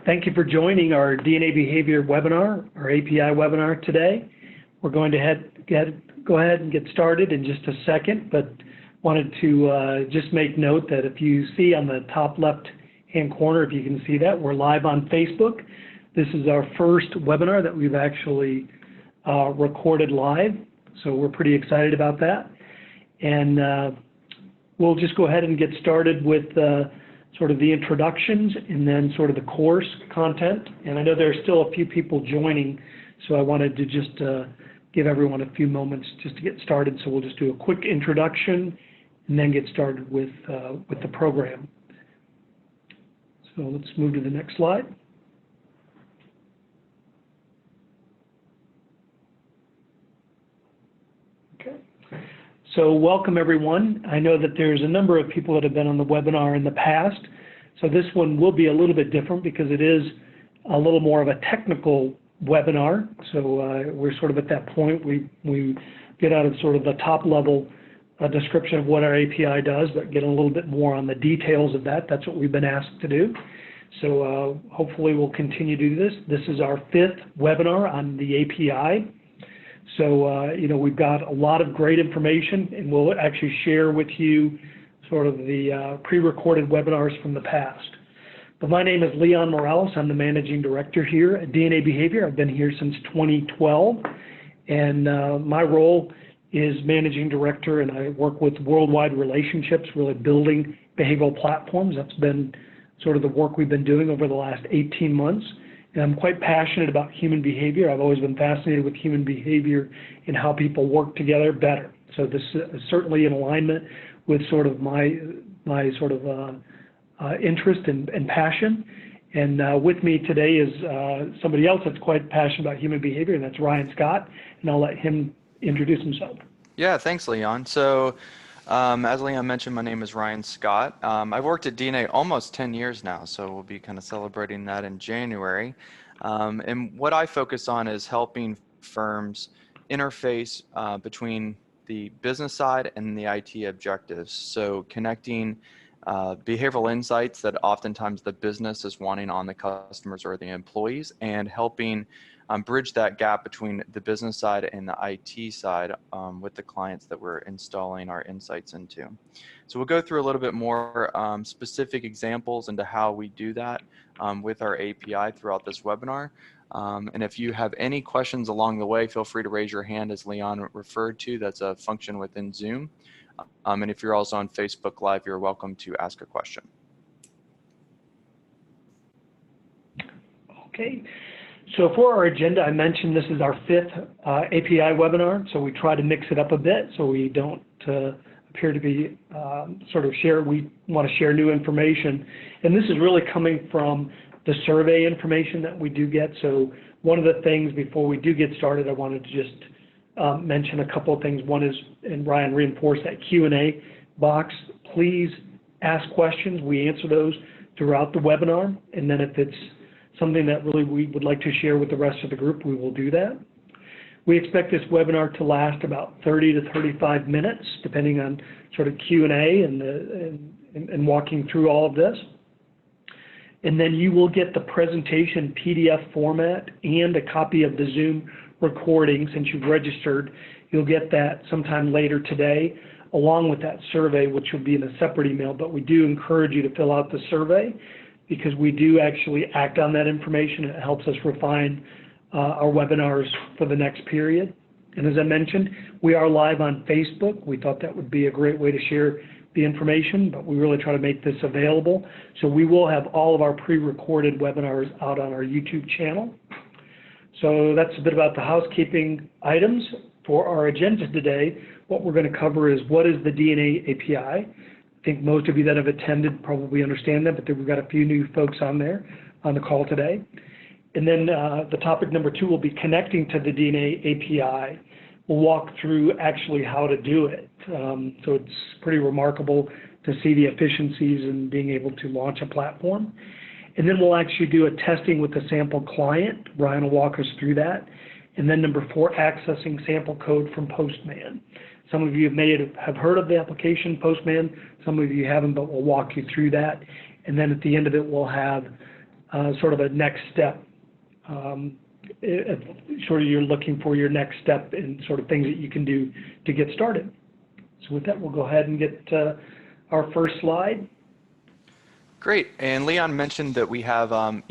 Thank you for joining our DNA Behavior webinar, our API webinar today. We're going to go ahead and get started in just a second, but wanted to just make note that if you see on the top left-hand corner, if you can see that, we're live on Facebook. This is our first webinar that we've actually recorded live, so we're pretty excited about that. And we'll just go ahead and get started with sort of the introductions and then sort of the course content. And I know there's still a few people joining, so I wanted to just give everyone a few moments just to get started. So we'll just do a quick introduction and then get started with the program. So let's move to the next slide. Okay. So welcome everyone. I know that there's a number of people that have been on the webinar in the past. So this one will be a little bit different because it is a little more of a technical webinar. So we're sort of at that point. We get out of sort of the top level description of what our API does, but get a little bit more on the details of that. That's what we've been asked to do. So hopefully we'll continue to do this. This is our 5th webinar on the API. So, you know, we've got a lot of great information, and we'll actually share with you sort of the pre-recorded webinars from the past. But my name is Leon Morales. I'm the Managing Director here at DNA Behavior. I've been here since 2012, and my role is Managing Director, and I work with worldwide relationships, really building behavioral platforms. That's been sort of the work we've been doing over the last 18 months. And I'm quite passionate about human behavior. I've always been fascinated with human behavior and how people work together better. So this is certainly in alignment with sort of my sort of interest and passion. And with me today is somebody else that's quite passionate about human behavior, and that's Ryan Scott. And I'll let him introduce himself. Yeah, thanks, Leon. So as Leon mentioned, my name is Ryan Scott. I've worked at DNA almost 10 years now, so we'll be kind of celebrating that in January. And what I focus on is helping firms interface between the business side and the IT objectives. So connecting behavioral insights that oftentimes the business is wanting on the customers or the employees, and helping bridge that gap between the business side and the IT side with the clients that we're installing our insights into. So we'll go through a little bit more specific examples into how we do that with our API throughout this webinar. And if you have any questions along the way, feel free to raise your hand, as Leon referred to. That's a function within Zoom. And if you're also on Facebook Live, you're welcome to ask a question. Okay. So for our agenda, I mentioned this is our 5th API webinar, so we try to mix it up a bit so we don't appear to be we want to share new information. And this is really coming from the survey information that we do get. So one of the things before we do get started, I wanted to just mention a couple of things. One is, and Ryan reinforced that Q&A box. Please ask questions. We answer those throughout the webinar, and then if it's something that really we would like to share with the rest of the group, we will do that. We expect this webinar to last about 30 to 35 minutes, depending on sort of Q&A and walking through all of this. And then you will get the presentation PDF format and a copy of the Zoom recording. Since you've registered, you'll get that sometime later today, along with that survey, which will be in a separate email. But we do encourage you to fill out the survey, because we do actually act on that information. It helps us refine our webinars for the next period. And as I mentioned, we are live on Facebook. We thought that would be a great way to share the information, but we really try to make this available. So we will have all of our pre-recorded webinars out on our YouTube channel. So that's a bit about the housekeeping items. For our agenda today, what we're going to cover is what is the DNA API. I think most of you that have attended probably understand that, but then we've got a few new folks on there on the call today. And then the topic number 2 will be connecting to the DNA API. We'll walk through actually how to do it. So it's pretty remarkable to see the efficiencies in being able to launch a platform. And then we'll actually do a testing with a sample client. Brian will walk us through that. And then number 4, accessing sample code from Postman. Some of you may have heard of the application Postman. Some of you haven't, but we'll walk you through that. And then at the end of it, we'll have sort of a next step. Sort of you're looking for your next step in sort of things that you can do to get started. So with that, we'll go ahead and get our first slide. Great. And Leon mentioned that we have, a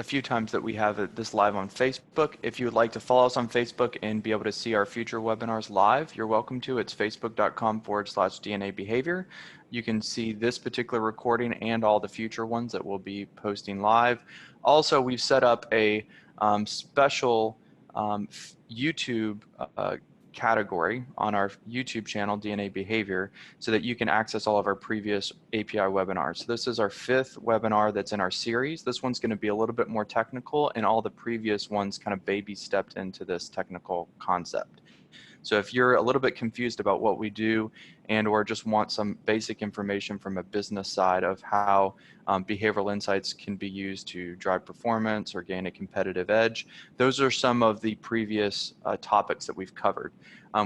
few times that we have this live on Facebook. If you would like to follow us on Facebook and be able to see our future webinars live, you're welcome to. It's facebook.com/DNA Behavior. You can see this particular recording and all the future ones that we'll be posting live. Also, we've set up a special YouTube category on our YouTube channel, DNA Behavior, so that you can access all of our previous API webinars. So this is our 5th webinar that's in our series. This one's going to be a little bit more technical, and all the previous ones kind of baby stepped into this technical concept. So if you're a little bit confused about what we do and or just want some basic information from a business side of how behavioral insights can be used to drive performance or gain a competitive edge, those are some of the previous topics that we've covered.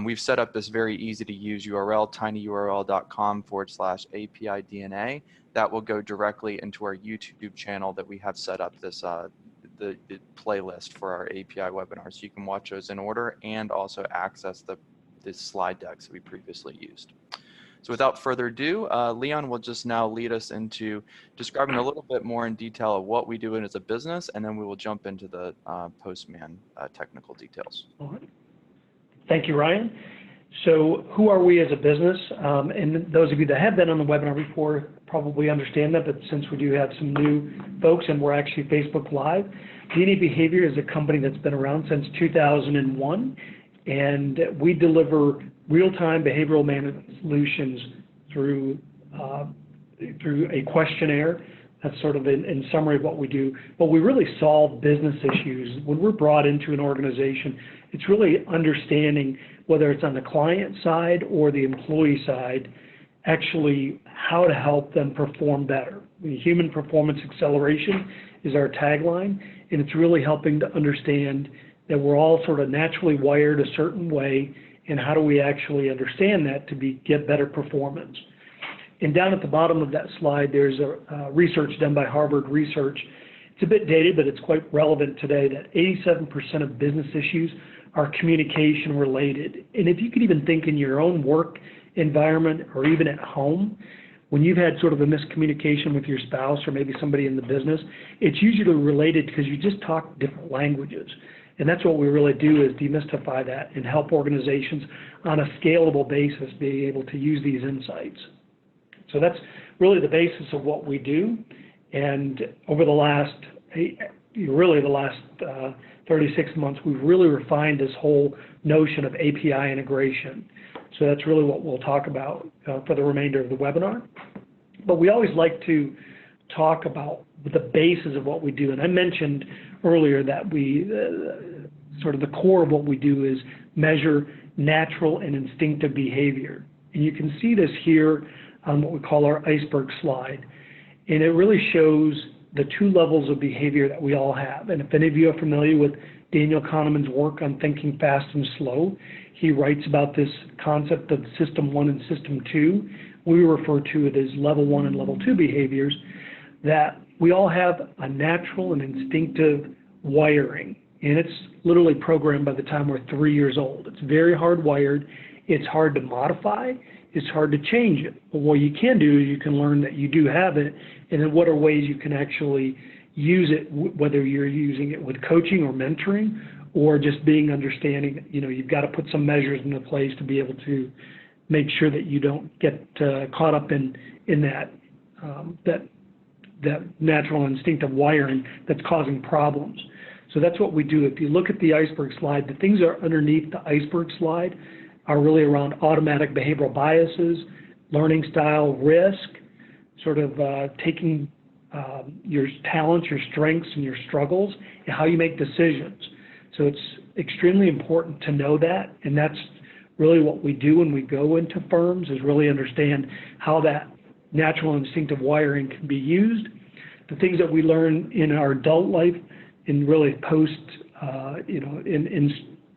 We've set up this very easy to use URL, tinyurl.com/API-DNA. That will go directly into our YouTube channel that we have set up this the playlist for our API webinars. So you can watch those in order and also access the slide decks that we previously used. So without further ado, Leon will just now lead us into describing a little bit more in detail of what we do as a business, and then we will jump into the Postman technical details. All right. Thank you, Ryan. So who are we as a business? And those of you that have been on the webinar before probably understand that, but since we do have some new folks and we're actually Facebook Live, DNA Behavior is a company that's been around since 2001, and we deliver real-time behavioral management solutions through a questionnaire. That's sort of in summary of what we do. But we really solve business issues. When we're brought into an organization, it's really understanding, whether it's on the client side or the employee side, actually how to help them perform better. Human performance acceleration is our tagline, and it's really helping to understand that we're all sort of naturally wired a certain way, and how do we actually understand that to get better performance. And down at the bottom of that slide, there's a research done by Harvard Research. It's a bit dated, but it's quite relevant today, that 87% of business issues are communication related. And if you could even think in your own work environment or even at home, when you've had sort of a miscommunication with your spouse or maybe somebody in the business, it's usually related because you just talk different languages. And that's what we really do, is demystify that and help organizations on a scalable basis be able to use these insights. So that's really the basis of what we do. And over the last 36 months, we've really refined this whole notion of API integration. So that's really what we'll talk about for the remainder of the webinar. But we always like to talk about the basis of what we do. And I mentioned earlier that we, sort of the core of what we do is measure natural and instinctive behavior. And you can see this here on what we call our iceberg slide. And it really shows the 2 levels of behavior that we all have. And if any of you are familiar with Daniel Kahneman's work on thinking fast and slow, he writes about this concept of System 1 and System 2. We refer to it as Level 1 and Level 2 behaviors, that we all have a natural and instinctive wiring. And it's literally programmed by the time we're 3 years old. It's very hardwired. It's hard to modify. It's hard to change it. But what you can do is you can learn that you do have it, and in what are ways you can actually use it, whether you're using it with coaching or mentoring, or just being understanding that, you've got to put some measures into place to be able to make sure that you don't get caught up in that natural instinctive wiring that's causing problems. So that's what we do. If you look at the iceberg slide, the things that are underneath the iceberg slide are really around automatic behavioral biases, learning style, risk, sort of taking your talents, your strengths, and your struggles, and how you make decisions. So it's extremely important to know that, and that's really what we do when we go into firms, is really understand how that natural instinctive wiring can be used. The things that we learn in our adult life, in really post,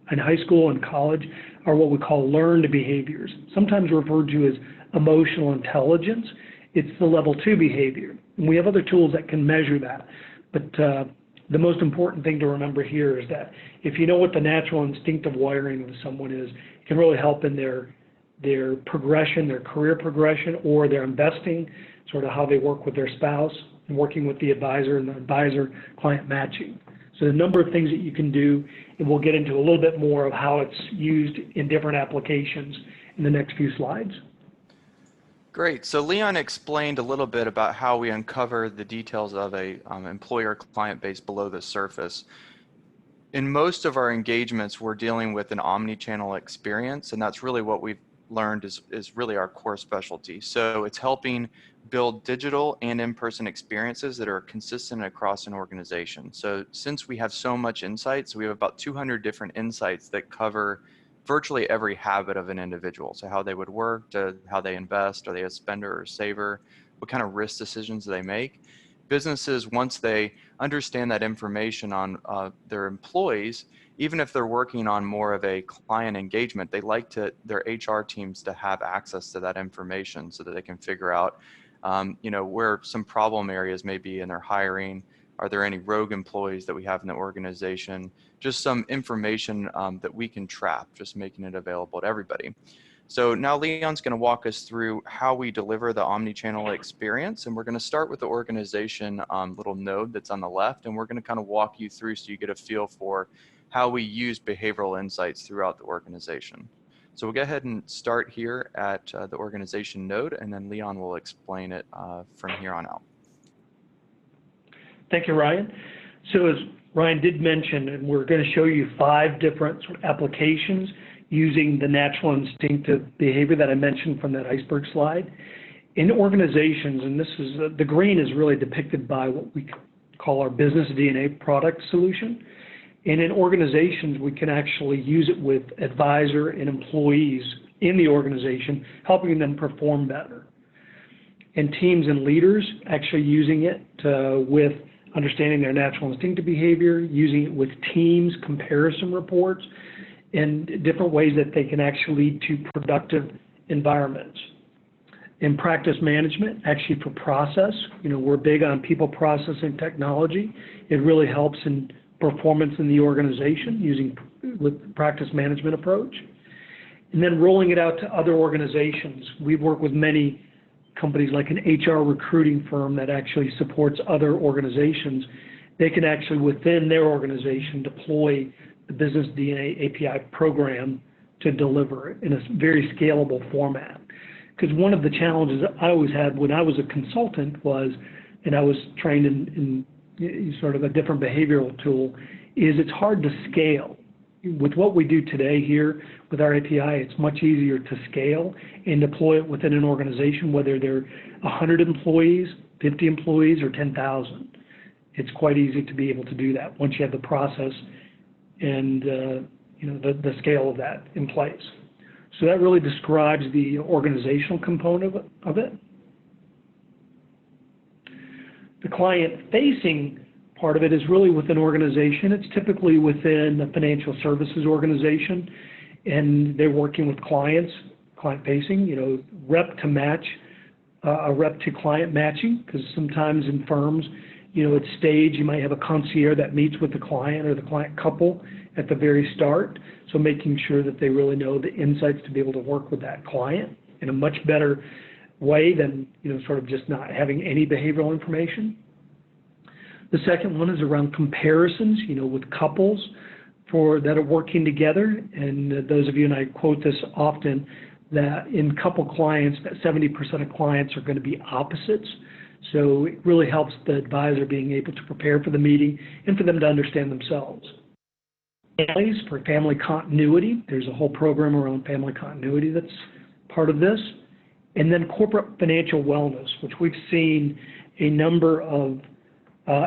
in high school and college, are what we call learned behaviors, sometimes referred to as emotional intelligence. It's the level 2 behavior. And we have other tools that can measure that. But the most important thing to remember here is that if you know what the natural instinctive wiring of someone is, it can really help in their progression, their career progression, or their investing, sort of how they work with their spouse, and working with the advisor and the advisor-client matching. So a number of things that you can do, and we'll get into a little bit more of how it's used in different applications in the next few slides. Great. So Leon explained a little bit about how we uncover the details of a employer-client base below the surface. In most of our engagements, we're dealing with an omni-channel experience, and that's really what we've learned is really our core specialty. So it's helping build digital and in-person experiences that are consistent across an organization. So since we have so much insights, we have about 200 different insights that cover virtually every habit of an individual. So how they would work, to how they invest, are they a spender or saver, what kind of risk decisions do they make. Businesses, once they understand that information on their employees, even if they're working on more of a client engagement, they like their HR teams to have access to that information so that they can figure out, where some problem areas may be in their hiring. Are there any rogue employees that we have in the organization? Just some information that we can trap, just making it available to everybody. So now Leon's going to walk us through how we deliver the omni-channel experience, and we're going to start with the organization little node that's on the left, and we're going to kind of walk you through so you get a feel for how we use behavioral insights throughout the organization. So we'll go ahead and start here at the organization node, and then Leon will explain it from here on out. Thank you, Ryan. So as Ryan did mention, and we're going to show you 5 different sort of applications using the natural instinctive behavior that I mentioned from that iceberg slide. In organizations, and this is, the green is really depicted by what we call our business DNA product solution. And in organizations, we can actually use it with advisor and employees in the organization, helping them perform better. And teams and leaders actually using it with understanding their natural instinctive behavior, using it with teams, comparison reports, and different ways that they can actually lead to productive environments. In practice management, actually for process, we're big on people, process, and technology. It really helps in performance in the organization with practice management approach. And then rolling it out to other organizations. We've worked with many companies like an HR recruiting firm that actually supports other organizations. They can actually, within their organization, deploy the Business DNA API program to deliver it in a very scalable format. Because one of the challenges I always had when I was a consultant was, and I was trained in sort of a different behavioral tool, is it's hard to scale. With what we do today here with our API, it's much easier to scale and deploy it within an organization, whether they're 100 employees, 50 employees, or 10,000. It's quite easy to be able to do that once you have the process and the scale of that in place. So that really describes the organizational component of it. The client-facing part of it is really within organization. It's typically within a financial services organization, and they're working with clients, client-facing, rep to match, a rep to client matching, because sometimes in firms, at stage, you might have a concierge that meets with the client or the client couple at the very start. So making sure that they really know the insights to be able to work with that client in a much better way than, sort of just not having any behavioral information. The second one is around comparisons, with couples that are working together. And those of you, and I quote this often, that in couple clients, that 70% of clients are going to be opposites. So it really helps the advisor being able to prepare for the meeting and for them to understand themselves. Families, for family continuity, there's a whole program around family continuity that's part of this. And then corporate financial wellness, which we've seen a number of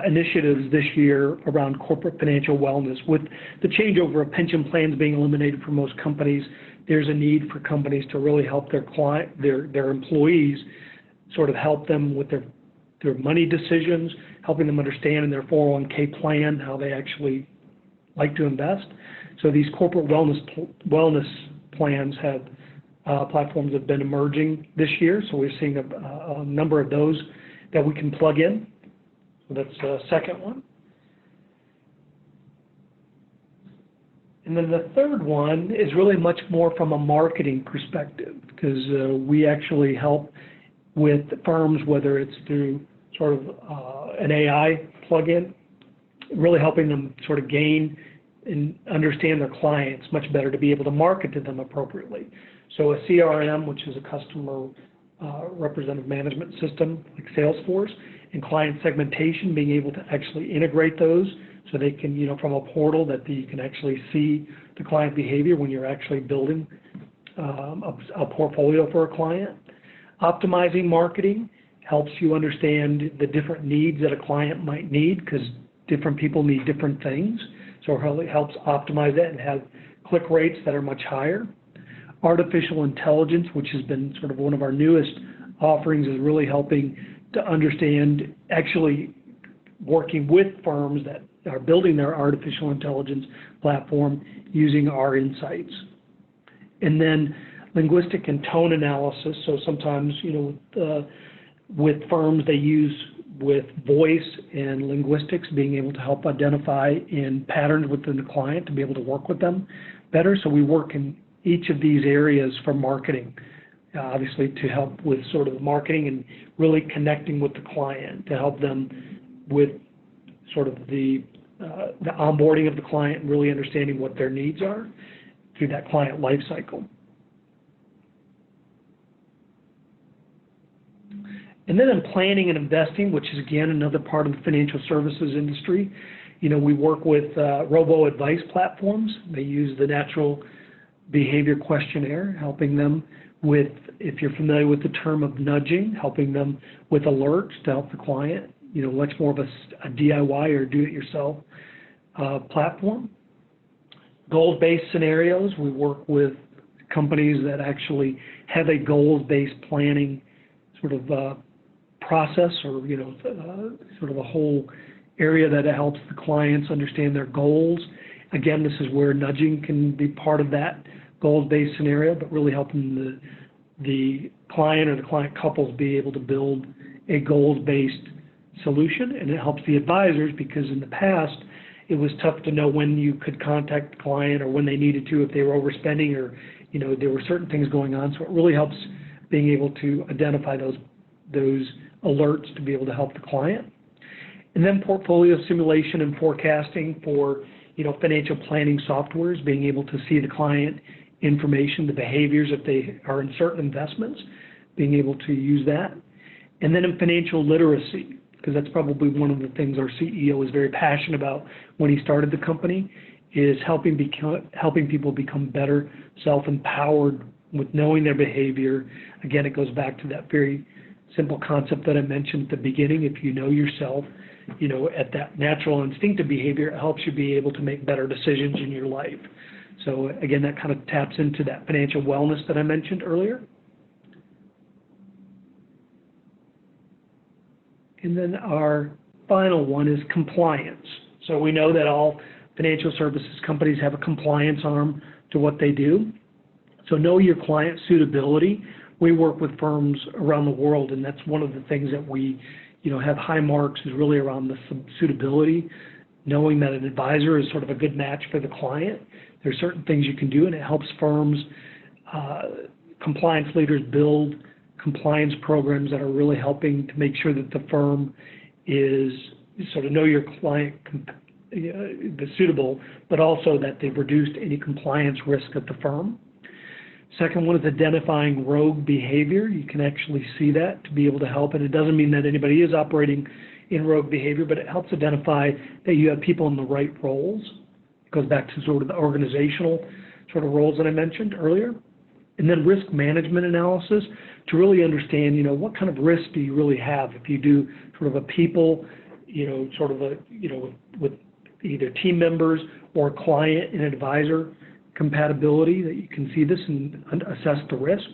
initiatives this year around corporate financial wellness. With the changeover of pension plans being eliminated for most companies, there's a need for companies to really help their employees, sort of help them with their money decisions, helping them understand in their 401k plan how they actually like to invest. So these corporate wellness plans platforms have been emerging this year. So we're seeing a number of those that we can plug in. So that's the second one. And then the third one is really much more from a marketing perspective, because we actually help with firms, whether it's through sort of an AI plugin, really helping them sort of gain and understand their clients much better to be able to market to them appropriately. So a CRM, which is a customer representative management system like Salesforce, and client segmentation, being able to actually integrate those so they can, from a portal that you can actually see the client behavior when you're actually building a portfolio for a client. Optimizing marketing helps you understand the different needs that a client might need, because different people need different things. So it really helps optimize that and have click rates that are much higher. Artificial intelligence, which has been sort of one of our newest offerings, is really helping to understand, actually working with firms that are building their artificial intelligence platform using our insights. And then linguistic and tone analysis. So sometimes, with firms, they use with voice and linguistics, being able to help identify in patterns within the client to be able to work with them better. So we work in each of these areas for marketing, obviously to help with sort of marketing and really connecting with the client to help them with sort of the onboarding of the client and really understanding what their needs are through that client life cycle. And then in planning and investing, which is again another part of the financial services industry, we work with robo-advice platforms. They use the natural behavior questionnaire, helping them with, if you're familiar with the term of nudging, helping them with alerts to help the client, much more of a DIY or do-it-yourself platform. Goals-based scenarios, we work with companies that actually have a goals-based planning sort of process, or sort of a whole area that helps the clients understand their goals. Again, this is where nudging can be part of that goals-based scenario, but really helping the client or the client couples be able to build a goals-based solution. And it helps the advisors, because in the past it was tough to know when you could contact the client or when they needed to, if they were overspending, or there were certain things going on. So it really helps being able to identify those alerts to be able to help the client. And then portfolio simulation and forecasting for financial planning softwares, being able to see the client information, the behaviors if they are in certain investments, being able to use that. And then in financial literacy, because that's probably one of the things our CEO was very passionate about when he started the company, is helping people become better self-empowered with knowing their behavior. Again, it goes back to that very simple concept that I mentioned at the beginning. If you know yourself, at that natural instinctive behavior, it helps you be able to make better decisions in your life. So again, that kind of taps into that financial wellness that I mentioned earlier. And then our final one is compliance. So we know that all financial services companies have a compliance arm to what they do. So know your client suitability. We work with firms around the world, and that's one of the things that we have high marks, is really around the suitability, knowing that an advisor is sort of a good match for the client. There's certain things you can do, and it helps firms, compliance leaders, build compliance programs that are really helping to make sure that the firm is sort of know your client suitable, but also that they've reduced any compliance risk at the firm. Second one is identifying rogue behavior. You can actually see that to be able to help, and it doesn't mean that anybody is operating in rogue behavior, but it helps identify that you have people in the right roles. It goes back to sort of the organizational sort of roles that I mentioned earlier. And then risk management analysis, to really understand, what kind of risk do you really have if you do sort of a people, sort of with either team members or client and advisor compatibility, that you can see this and assess the risk.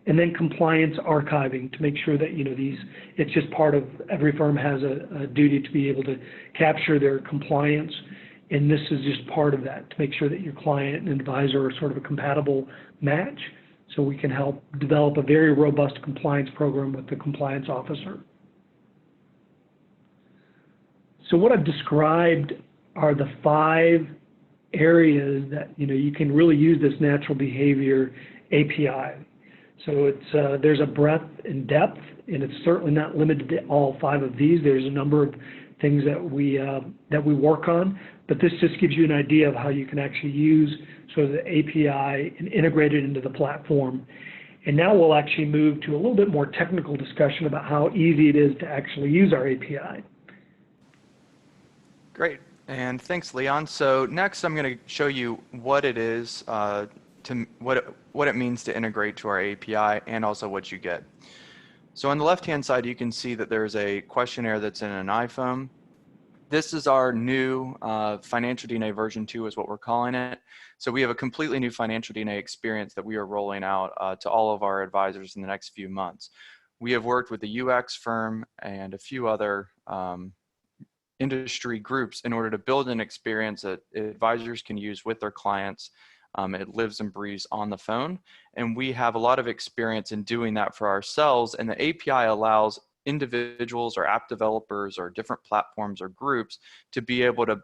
And then compliance archiving, to make sure that it's just part of, every firm has a duty to be able to capture their compliance, and this is just part of that, to make sure that your client and advisor are sort of a compatible match, so we can help develop a very robust compliance program with the compliance officer. So what I've described are the 5 areas that you can really use this natural behavior API. So there's a breadth and depth, and it's certainly not limited to all 5 of these. There's a number of things that we work on, but this just gives you an idea of how you can actually use sort of the API and integrate it into the platform. And now we'll actually move to a little bit more technical discussion about how easy it is to actually use our API. Great, and thanks, Leon. So next, I'm going to show you what it is, what it means to integrate to our API, and also what you get. So on the left-hand side, you can see that there's a questionnaire that's in an iPhone. This is our new Financial DNA version 2 is what we're calling it. So we have a completely new Financial DNA experience that we are rolling out to all of our advisors in the next few months. We have worked with a UX firm and a few other industry groups in order to build an experience that advisors can use with their clients. It lives and breathes on the phone, and we have a lot of experience in doing that for ourselves, and the API allows individuals or app developers or different platforms or groups to be able to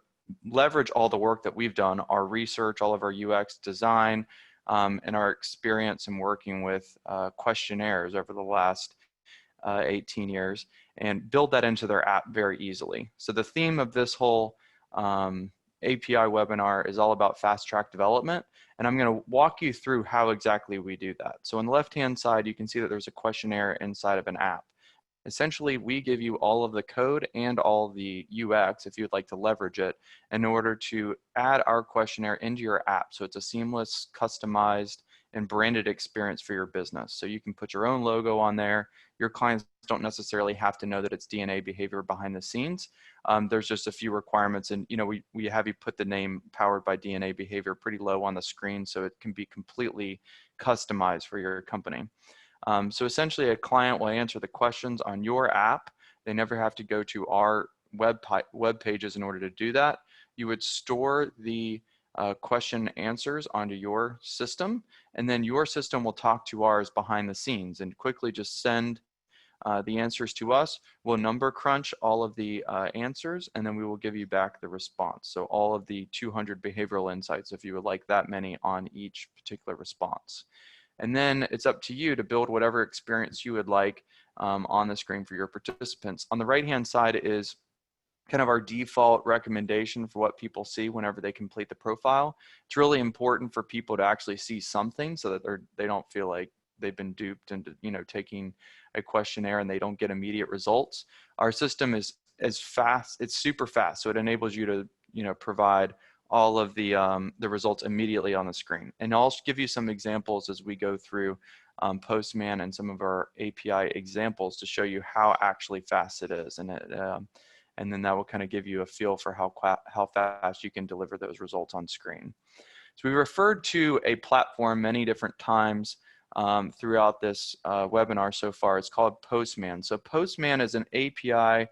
leverage all the work that we've done, our research, all of our UX design, and our experience in working with questionnaires over the last 18 years, and build that into their app very easily. So the theme of this whole API webinar is all about fast track development, and I'm going to walk you through how exactly we do that. So on the left hand side, you can see that there's a questionnaire inside of an app. Essentially, we give you all of the code and all the UX, if you'd like to leverage it, in order to add our questionnaire into your app. So it's a seamless, customized, and branded experience for your business. So you can put your own logo on there. Your clients don't necessarily have to know that it's DNA behavior behind the scenes. There's just a few requirements, and we have you put the name powered by DNA behavior pretty low on the screen so it can be completely customized for your company. So essentially, a client will answer the questions on your app. They never have to go to our web pages in order to do that. You would store the question answers onto your system, and then your system will talk to ours behind the scenes and quickly just send the answers to us. We'll number crunch all of the answers, and then we will give you back the response. So all of the 200 behavioral insights, if you would like that many on each particular response. And then it's up to you to build whatever experience you would like on the screen for your participants. On the right-hand side is kind of our default recommendation for what people see whenever they complete the profile. It's really important for people to actually see something so that they don't feel like they've been duped into taking a questionnaire and they don't get immediate results. Our system is fast, it's super fast, so it enables you to provide all of the results immediately on the screen. And I'll give you some examples as we go through Postman and some of our API examples to show you how actually fast it is, and then that will kind of give you a feel for how fast you can deliver those results on screen. So we referred to a platform many different times throughout this webinar so far. It's called Postman. So Postman is an API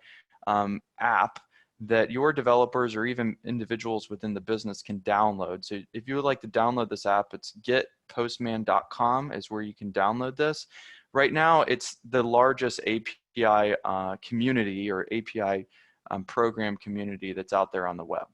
app that your developers or even individuals within the business can download. So if you would like to download this app, it's getpostman.com is where you can download this. Right now, it's the largest API community or API program community that's out there on the web.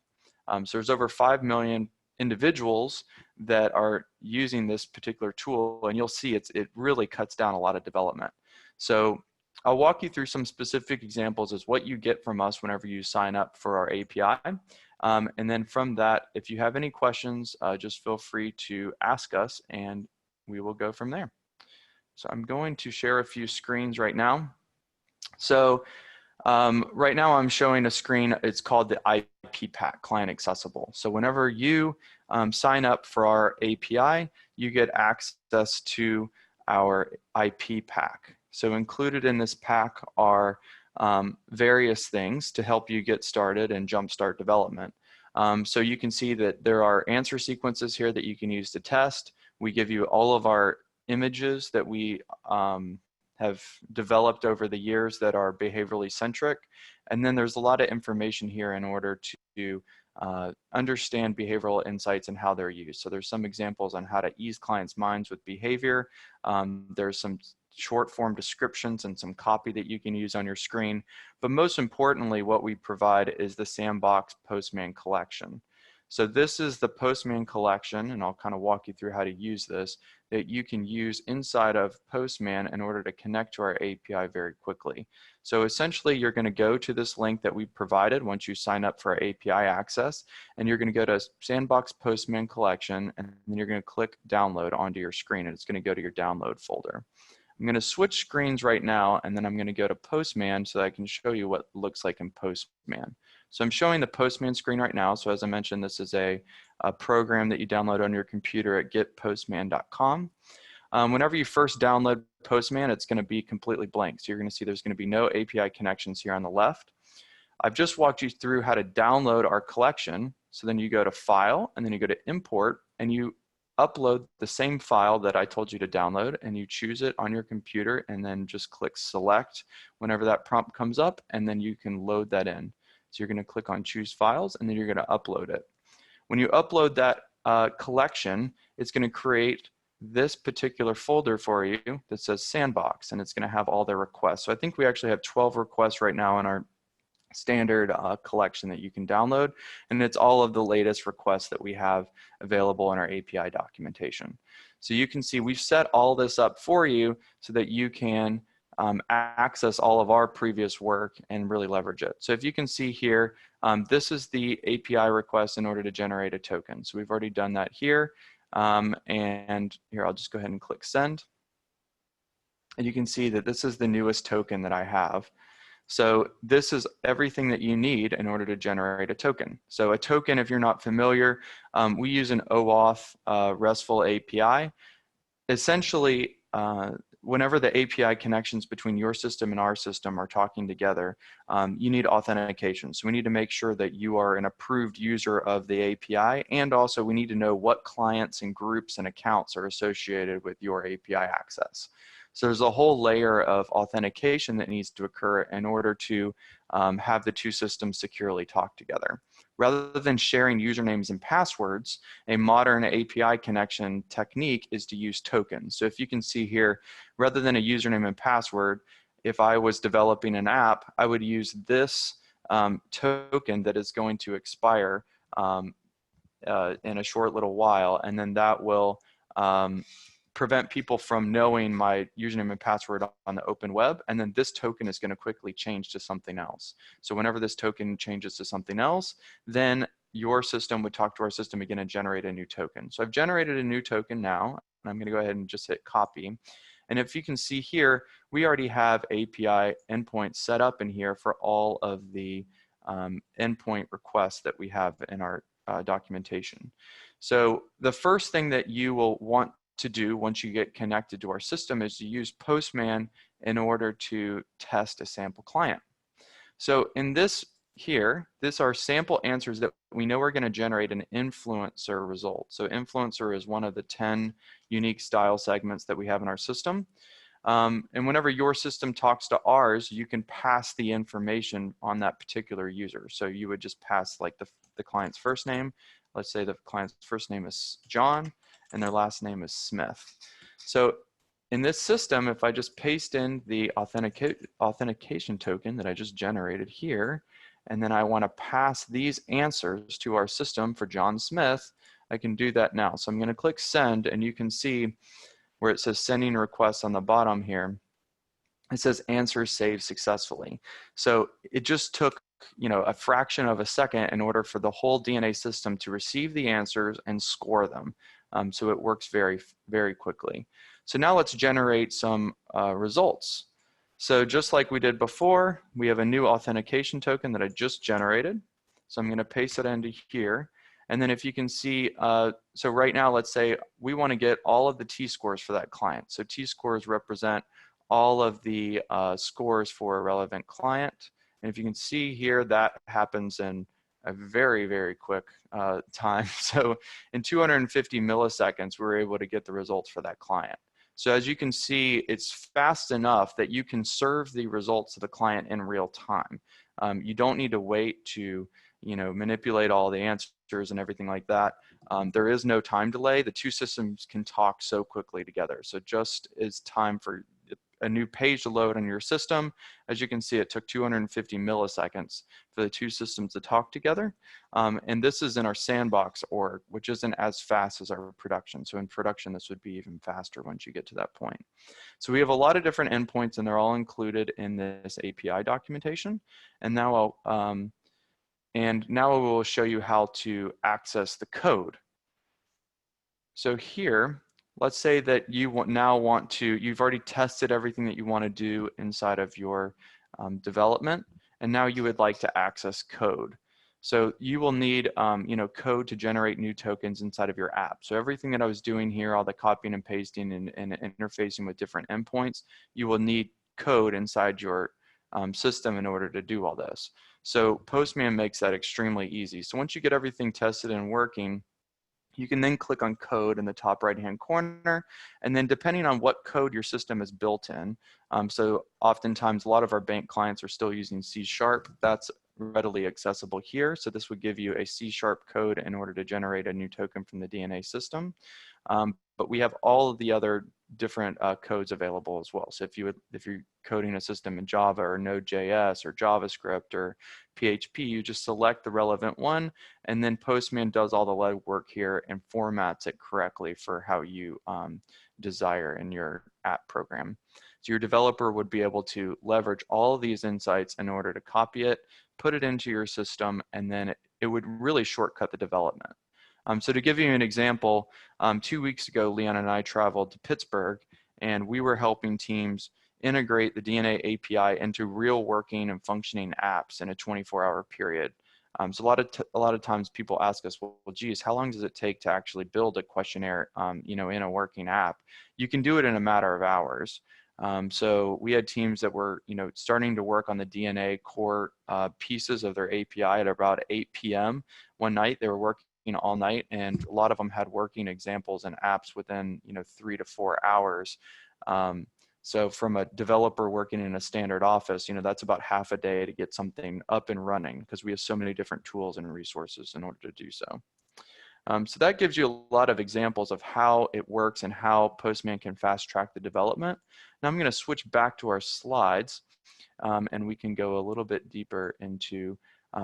So there's over 5 million individuals that are using this particular tool, and you'll see it really cuts down a lot of development. So I'll walk you through some specific examples as what you get from us whenever you sign up for our API. And then from that, if you have any questions, just feel free to ask us and we will go from there. So I'm going to share a few screens right now. So right now I'm showing a screen, it's called the IP pack, Client Accessible. So whenever you sign up for our API, you get access to our IP pack. So included in this pack are various things to help you get started and jumpstart development. So you can see that there are answer sequences here that you can use to test. We give you all of our images that we have developed over the years that are behaviorally centric. And then there's a lot of information here in order to understand behavioral insights and how they're used. So there's some examples on how to ease clients' minds with behavior. There's some short form descriptions and some copy that you can use on your screen. But most importantly, what we provide is the Sandbox Postman collection. So this is the Postman collection, and I'll kind of walk you through how to use this, that you can use inside of Postman in order to connect to our API very quickly. So essentially, you're going to go to this link that we provided once you sign up for our API access, and you're going to go to Sandbox Postman collection, and then you're going to click download onto your screen, and it's going to go to your download folder. I'm going to switch screens right now, and then I'm going to go to Postman so that I can show you what it looks like in Postman. So I'm showing the Postman screen right now. So as I mentioned, this is a program that you download on your computer at getpostman.com. Whenever you first download Postman, it's going to be completely blank. So you're going to see there's going to be no API connections here on the left. I've just walked you through how to download our collection. So then you go to File, and then you go to Import, and you upload the same file that I told you to download, and you choose it on your computer, and then just click Select whenever that prompt comes up, and then you can load that in. So you're going to click on Choose Files, and then you're going to upload it. When you upload that collection, it's going to create this particular folder for you that says Sandbox, and it's going to have all their requests. So I think we actually have 12 requests right now in our standard collection that you can download, and it's all of the latest requests that we have available in our API documentation. So you can see we've set all this up for you so that you can access all of our previous work and really leverage it. So if you can see here, this is the API request in order to generate a token. So we've already done that here. And here, I'll just go ahead and click send. And you can see that this is the newest token that I have. So this is everything that you need in order to generate a token. So a token, if you're not familiar, we use an OAuth RESTful API. Essentially, whenever the API connections between your system and our system are talking together, you need authentication. So we need to make sure that you are an approved user of the API, and also we need to know what clients and groups and accounts are associated with your API access. So there's a whole layer of authentication that needs to occur in order to have the two systems securely talk together. Rather than sharing usernames and passwords, a modern API connection technique is to use tokens. So if you can see here, rather than a username and password, if I was developing an app, I would use this token that is going to expire in a short little while, and then that will prevent people from knowing my username and password on the open web, and then this token is going to quickly change to something else. So whenever this token changes to something else, then your system would talk to our system again and generate a new token. So I've generated a new token now, and I'm going to go ahead and just hit copy. And if you can see here, we already have API endpoints set up in here for all of the endpoint requests that we have in our documentation. So the first thing that you will want to do once you get connected to our system is to use Postman in order to test a sample client. So in this here, these are sample answers that we know are going to generate an influencer result. So influencer is one of the 10 unique style segments that we have in our system. And whenever your system talks to ours, you can pass the information on that particular user. So you would just pass like the client's first name. Let's say the client's first name is John and their last name is Smith. So in this system, if I just paste in the authentication token that I just generated here, and then I want to pass these answers to our system for John Smith, I can do that now. So I'm going to click send, and you can see where it says sending requests on the bottom here, it says answers saved successfully. So it just took a fraction of a second in order for the whole DNA system to receive the answers and score them. So it works very, very quickly. So now let's generate some results. So just like we did before, we have a new authentication token that I just generated. So I'm going to paste it into here. And then if you can see, so right now, let's say we want to get all of the T-scores for that client. So T-scores represent all of the scores for a relevant client. And if you can see here, that happens in a very, very quick time. So in 250 milliseconds, we were able to get the results for that client. So as you can see, it's fast enough that you can serve the results to the client in real time. You don't need to wait to manipulate all the answers and everything like that. There is no time delay. The two systems can talk so quickly together. So just as time for a new page to load on your system. As you can see, it took 250 milliseconds for the two systems to talk together. And this is in our sandbox org, which isn't as fast as our production. So in production, this would be even faster once you get to that point. So we have a lot of different endpoints, and they're all included in this API documentation. And now I will show you how to access the code. So here, let's say that you you've already tested everything that you want to do inside of your development, and now you would like to access code. So you will need code to generate new tokens inside of your app. So everything that I was doing here, all the copying and pasting and interfacing with different endpoints, you will need code inside your system in order to do all this. So Postman makes that extremely easy. So once you get everything tested and working, you can then click on code in the top right-hand corner, and then depending on what code your system is built in, so oftentimes a lot of our bank clients are still using C#, that's readily accessible here. So this would give you a C# code in order to generate a new token from the DNA system. But we have all of the other different codes available as well. So if you're coding a system in Java or Node.js or JavaScript or PHP, you just select the relevant one, and then Postman does all the legwork here and formats it correctly for how you desire in your app program. So your developer would be able to leverage all of these insights in order to copy it, put it into your system, and then it would really shortcut the development. So to give you an example, 2 weeks ago, Leon and I traveled to Pittsburgh, and we were helping teams integrate the DNA API into real working and functioning apps in a 24-hour period. So a lot of times people ask us, well, geez, how long does it take to actually build a questionnaire, in a working app? You can do it in a matter of hours. So we had teams that were, starting to work on the DNA core pieces of their API at about 8 p.m. one night. They were working all night, and a lot of them had working examples and apps within 3 to 4 hours. So from a developer working in a standard office, that's about half a day to get something up and running, because we have so many different tools and resources in order to do so. So that gives you a lot of examples of how it works and how Postman can fast track the development. Now I'm going to switch back to our slides, and we can go a little bit deeper into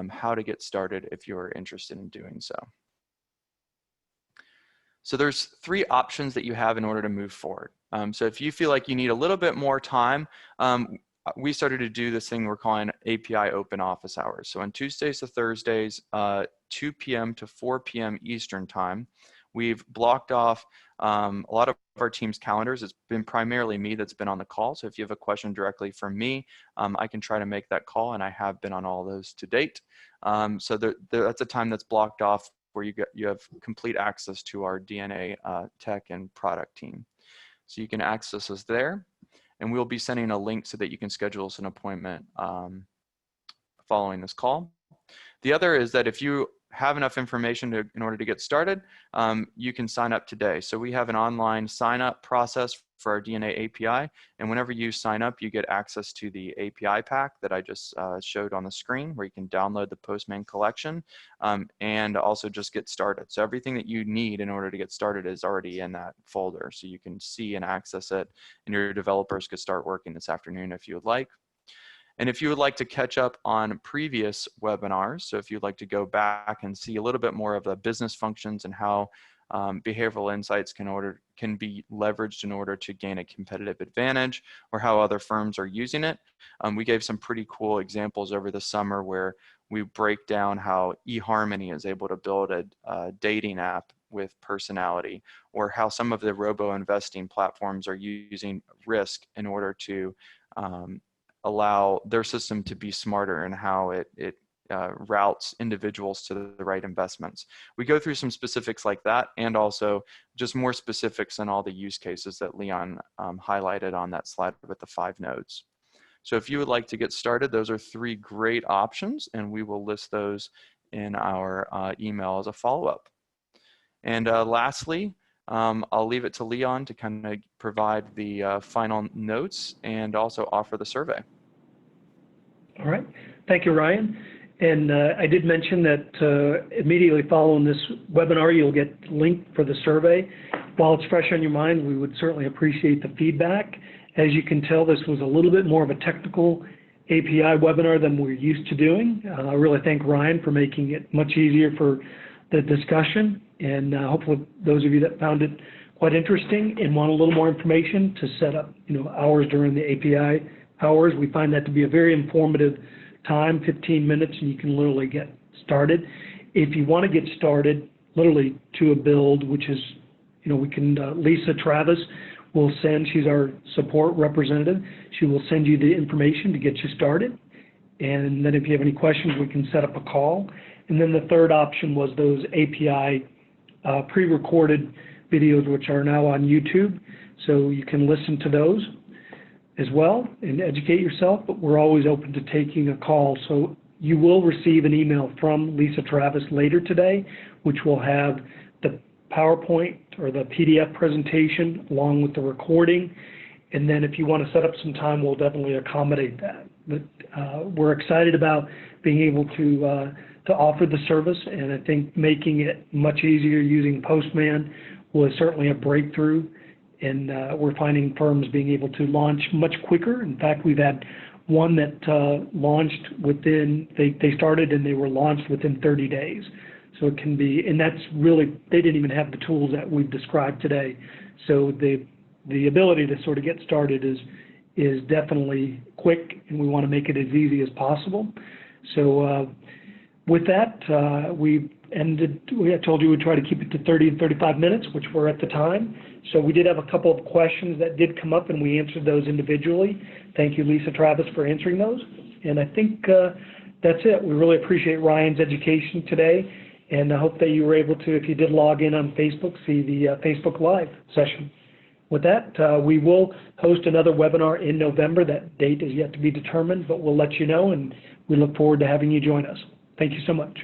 how to get started if you're interested in doing so. So there's 3 options that you have in order to move forward. So if you feel like you need a little bit more time, we started to do this thing we're calling API open office hours. So on Tuesdays to Thursdays, 2 p.m. to 4 p.m. Eastern time, we've blocked off a lot of our team's calendars. It's been primarily me that's been on the call. So if you have a question directly from me, I can try to make that call, and I have been on all those to date. So that's a time that's blocked off where you have complete access to our DNA tech and product team. So you can access us there, and we'll be sending a link so that you can schedule us an appointment following this call. The other is that if you have enough information in order to get started, you can sign up today. So we have an online sign up process for our DNA API, and whenever you sign up, you get access to the API pack that I just showed on the screen, where you can download the Postman collection and also just get started. So everything that you need in order to get started is already in that folder, so you can see and access it, and your developers could start working this afternoon if you would like. And if you would like to catch up on previous webinars, so if you'd like to go back and see a little bit more of the business functions and how behavioral insights can be leveraged in order to gain a competitive advantage, or how other firms are using it, we gave some pretty cool examples over the summer where we break down how eHarmony is able to build a dating app with personality, or how some of the robo-investing platforms are using risk in order to allow their system to be smarter in how it routes individuals to the right investments. We go through some specifics like that, and also just more specifics in all the use cases that Leon highlighted on that slide with the 5 nodes. So if you would like to get started, those are 3 great options, and we will list those in our email as a follow-up. And lastly, I'll leave it to Leon to kind of provide the final notes and also offer the survey. All right. Thank you, Ryan. And I did mention that immediately following this webinar, you'll get a link for the survey. While it's fresh on your mind, we would certainly appreciate the feedback. As you can tell, this was a little bit more of a technical API webinar than we're used to doing. I really thank Ryan for making it much easier for the discussion, and hopefully those of you that found it quite interesting and want a little more information to set up, hours during the API hours. We find that to be a very informative time, 15 minutes, and you can literally get started. If you want to get started, literally to a build, which is, Lisa Travis will send, she's our support representative, she will send you the information to get you started. And then if you have any questions, we can set up a call. And then the third option was those API pre-recorded videos, which are now on YouTube. So you can listen to those as well and educate yourself, but we're always open to taking a call. So you will receive an email from Lisa Travis later today, which will have the PowerPoint or the PDF presentation along with the recording. And then if you want to set up some time, we'll definitely accommodate that. But we're excited about being able to offer the service, and I think making it much easier using Postman was certainly a breakthrough. And we're finding firms being able to launch much quicker. In fact, we've had one that launched within, they started and they were launched within 30 days. So it can be, and that's really, they didn't even have the tools that we've described today. So the ability to sort of get started is definitely quick, and we want to make it as easy as possible. So with that, I told you we'd try to keep it to 30 and 35 minutes, which were at the time. So we did have a couple of questions that did come up, and we answered those individually. Thank you, Lisa Travis, for answering those. And I think that's it. We really appreciate Ryan's education today, and I hope that you were able to, if you did log in on Facebook, see the Facebook Live session. With that, we will host another webinar in November. That date is yet to be determined, but we'll let you know, and we look forward to having you join us. Thank you so much.